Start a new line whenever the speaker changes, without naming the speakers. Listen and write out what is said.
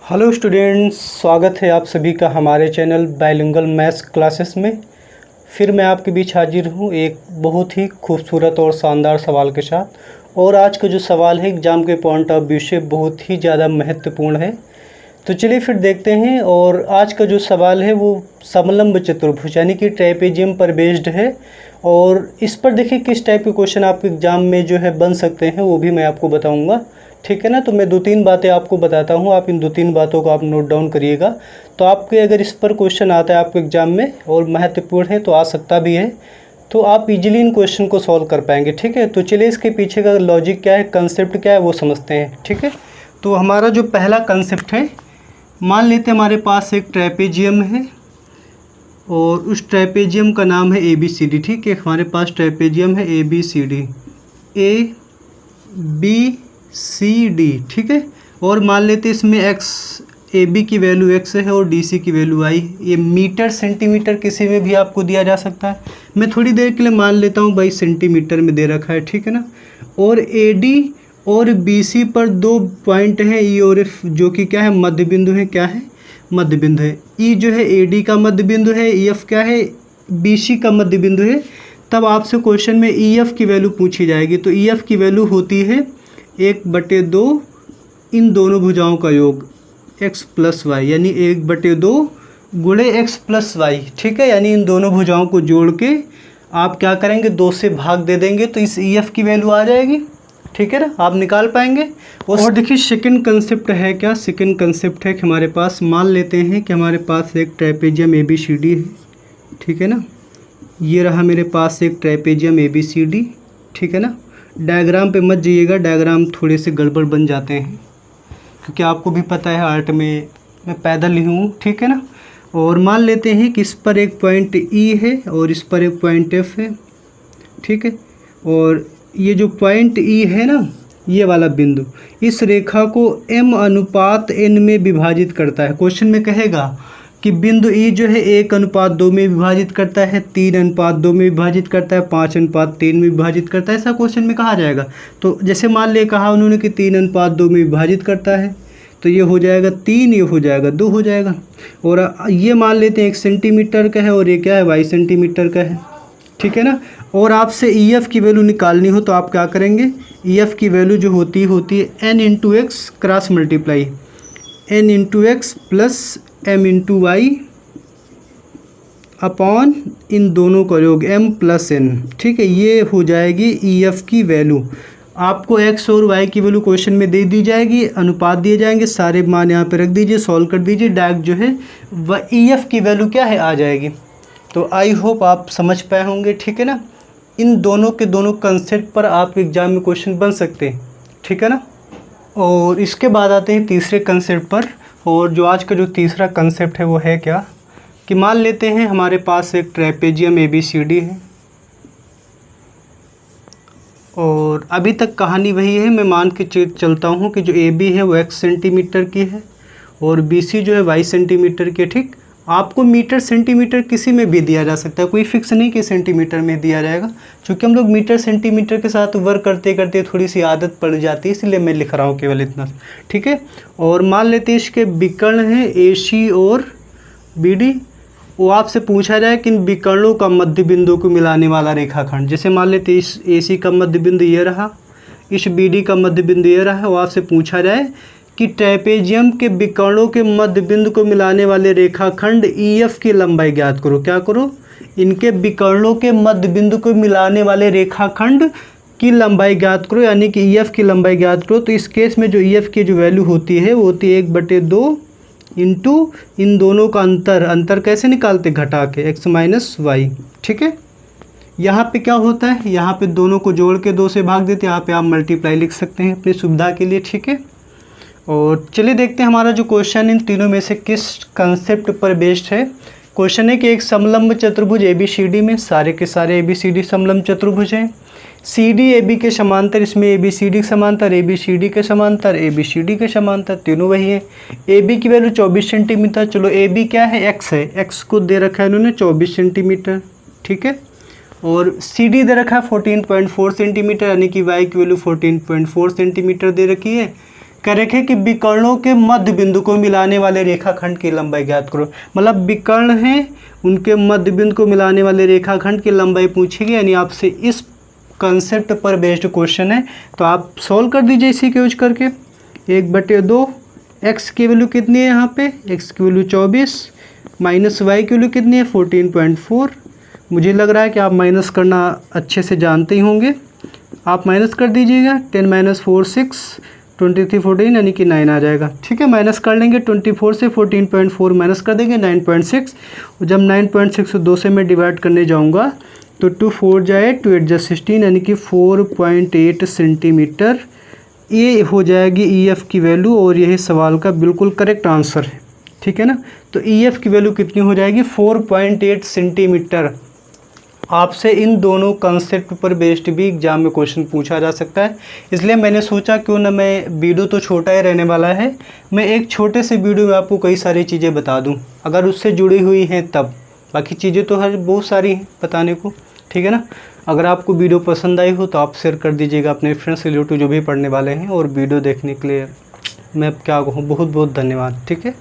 Hello students, स्वागत है आप सभी का हमारे चैनल बाइलिंगुअल मैथ्स क्लासेस में। फिर मैं आपके बीच हाजिर हूँ एक बहुत ही खूबसूरत और शानदार सवाल के साथ। और आज का जो सवाल है एग्ज़ाम के पॉइंट ऑफ व्यू से बहुत ही ज़्यादा महत्वपूर्ण है। तो चलिए फिर देखते हैं। और आज का जो सवाल है वो समलंब चतुर्भुज यानी कि ट्रेपेजियम पर बेस्ड है। और इस पर देखिए किस टाइप के क्वेश्चन आपके एग्ज़ाम में जो है बन सकते हैं वो भी मैं आपको बताऊंगा, ठीक है ना। तो मैं 2-3 बातें आपको बताता हूँ, आप इन 2-3 बातों को आप नोट डाउन करिएगा। तो आपके अगर इस पर क्वेश्चन आता है आपके एग्ज़ाम में और महत्वपूर्ण है तो आ सकता भी है, तो आप इजीली इन क्वेश्चन को सॉल्व कर पाएंगे, ठीक है। तो चलिए इसके पीछे का लॉजिक क्या है, कंसेप्ट क्या है वो समझते हैं, ठीक है। तो हमारा जो पहला कंसेप्ट है, मान लेते हैं हमारे पास एक ट्रेपेजियम है और उस ट्रेपेजियम का नाम है ABCD, ठीक है। हमारे पास ट्रेपेजियम है ABCD, ABCD, ठीक है। और मान लेते हैं इसमें AB की वैल्यू x है और DC की वैल्यू y। ये मीटर सेंटीमीटर किसी में भी आपको दिया जा सकता है। मैं थोड़ी देर के लिए मान लेता हूँ भाई सेंटीमीटर में दे रखा है, ठीक है ना। और AD और BC पर 2 पॉइंट हैं E और F, जो कि क्या है, मध्य बिंदु है। क्या है, मध्य बिंदु है। E जो है AD का मध्य बिंदु है, EF क्या है, BC का मध्य बिंदु है। तब आपसे क्वेश्चन में EF की वैल्यू पूछी जाएगी। तो EF की वैल्यू होती है 1/2 इन दोनों भुजाओं का योग x + y, यानी 1/2 गुणे x + y, ठीक है। यानी इन दोनों भुजाओं को जोड़ के आप क्या करेंगे, 2 से भाग दे देंगे तो इस EF की वैल्यू आ जाएगी, ठीक है ना, आप निकाल पाएंगे। और देखिए सेकंड कंसेप्ट है क्या, सेकंड कंसेप्ट है कि हमारे पास, मान लेते हैं कि हमारे पास एक ट्रेपेजियम ABCD है, ठीक है ना। ये रहा मेरे पास एक ट्रेपेजियम ABCD, ठीक है ना। डायग्राम पे मत जाइएगा, डायग्राम थोड़े से गड़बड़ बन जाते हैं क्योंकि आपको भी पता है आर्ट में मैं पैदल ही हूँ, ठीक है ना। और मान लेते हैं कि इस पर एक पॉइंट E है और इस पर एक पॉइंट F है, ठीक है। और ये जो पॉइंट E है ना, ये वाला बिंदु इस रेखा को m/n में विभाजित करता है। क्वेश्चन में कहेगा कि बिंदु E जो है 1/2 में विभाजित करता है, 3/2 में विभाजित करता है, 5/3 में विभाजित करता है, ऐसा क्वेश्चन में कहा जाएगा। तो जैसे मान ले कहा उन्होंने कि 3/2 में विभाजित करता है, तो ये हो जाएगा 3, ये हो जाएगा 2 हो जाएगा। और ये मान लेते हैं 1 सेंटीमीटर का है और ये क्या है, y सेंटीमीटर का है, ठीक है ना। और आपसे EF की वैल्यू निकालनी हो तो आप क्या करेंगे, EF की वैल्यू जो होती है n × x cross multiply n × x + m × y upon इन दोनों का योग m + n, ठीक है। ये हो जाएगी EF की वैल्यू। आपको x और y की वैल्यू क्वेश्चन में दे दी जाएगी, अनुपात दिए जाएंगे, सारे मान यहाँ पे रख दीजिए, सॉल्व कर दीजिए, डायरेक्ट जो है वह EF की वैल्यू क्या है, आ जाएगी। तो आई होप आप समझ पाए होंगे, ठीक है ना। इन दोनों के दोनों कंसेप्ट पर आप एग्जाम में क्वेश्चन बन सकते हैं, ठीक है ना। और इसके बाद आते हैं तीसरे कंसेप्ट पर। और जो आज का जो तीसरा कंसेप्ट है वो है क्या, कि मान लेते हैं हमारे पास एक ट्रेपेजियम ABCD है और अभी तक कहानी वही है। मैं मान के चलता हूँ कि जो AB है वो x सेंटीमीटर की है और BC जो है y सेंटीमीटर की है, ठीक। आपको मीटर सेंटीमीटर किसी में भी दिया जा सकता है, कोई फिक्स नहीं कि सेंटीमीटर में दिया जाएगा, क्योंकि हम लोग मीटर सेंटीमीटर के साथ वर्क करते करते थोड़ी सी आदत पड़ जाती है, इसलिए मैं लिख रहा हूँ केवल इतना, ठीक है। और मान लेते हैं इसके विकर्ण हैं AC और BD। वो आपसे पूछा जाए कि इन विकर्णों का मध्य बिंदु को मिलाने वाला रेखाखंड, जैसे मान लेते इस AC का मध्य बिंदु ये रहा, इस BD का मध्य बिंदु ये रहा। वो आपसे पूछा जाए कि ट्रेपेजियम के विकर्णों के मध्य बिंदु को मिलाने वाले रेखाखंड EF की लंबाई ज्ञात करो। क्या करो, इनके विकर्णों के मध्य बिंदु को मिलाने वाले रेखाखंड की लंबाई ज्ञात करो, यानी कि EF की लंबाई ज्ञात करो। तो इस केस में जो EF की जो वैल्यू होती है वो होती है 1/2 इंटू इन दोनों का अंतर कैसे निकालते, घटा के x - y, ठीक है। यहाँ पे क्या होता है, यहाँ पे दोनों को जोड़ के 2 से भाग देते हैं, यहाँ पे आप मल्टीप्लाई लिख सकते हैं अपनी सुविधा के लिए, ठीक है। और चलिए देखते हैं हमारा जो क्वेश्चन इन तीनों में से किस कंसेप्ट पर बेस्ड है। क्वेश्चन है कि एक समलंब चतुर्भुज ABCD में सारे के सारे ABCD समलंब चतुर्भुज हैं। CD AB के समांतर, इसमें ABCD के समांतर, ABCD के समांतर, ABCD के समांतर, तीनों वही है। AB की वैल्यू 24 सेंटीमीटर। चलो AB क्या है, x है, x को दे रखा है इन्होंने 24 सेंटीमीटर, ठीक है। और CD दे रखा है 14.4 सेंटीमीटर, यानी कि y की वैल्यू 14.4 सेंटीमीटर दे रखी है। कह रखे कि विकर्णों के मध्य बिंदु को मिलाने वाले रेखाखंड की लंबाई ज्ञात करो। मतलब विकर्ण हैं, उनके मध्य बिंदु को मिलाने वाले रेखाखंड की लंबाई पूछेगी, यानी आपसे इस कंसेप्ट पर बेस्ड क्वेश्चन है। तो आप सॉल्व कर दीजिए इसी के यूज करके। 1/2 x की वैल्यू कितनी है यहाँ पे, x की वैल्यू 24 माइनस y की वैल्यू कितनी है 14.4। मुझे लग रहा है कि आप माइनस करना अच्छे से जानते ही होंगे। आप माइनस कर दीजिएगा, 10 - 4 6 23 14 यानी कि 9 आ जाएगा। ठीक है, माइनस कर लेंगे 24 से 14.4 माइनस कर देंगे 9.6। और जब 9.6 को 2 से मैं डिवाइड करने जाऊंगा तो 2 4 जाए 2 8 16 यानी कि 4.8 सेंटीमीटर। ये हो जाएगी EF की वैल्यू और यही सवाल का बिल्कुल करेक्ट आंसर है। ठीक है ना, तो EF की वैल्यू कितनी हो जाएगी 4.8 सेंटीमीटर। आपसे इन दोनों कंसेप्ट पर बेस्ड भी एग्जाम में क्वेश्चन पूछा जा सकता है, इसलिए मैंने सोचा क्यों ना, मैं वीडियो तो छोटा ही रहने वाला है, मैं एक छोटे से वीडियो में आपको कई सारी चीज़ें बता दूं, अगर उससे जुड़ी हुई हैं तब। बाकी चीज़ें तो हर बहुत सारी हैं बताने को। ठीक है ना, अगर आपको वीडियो पसंद आई हो तो आप शेयर कर दीजिएगा अपने फ्रेंड्स रिलेटिव जो भी पढ़ने वाले हैं। और वीडियो देखने के लिए मैं क्या कहूँ, बहुत बहुत धन्यवाद। ठीक है।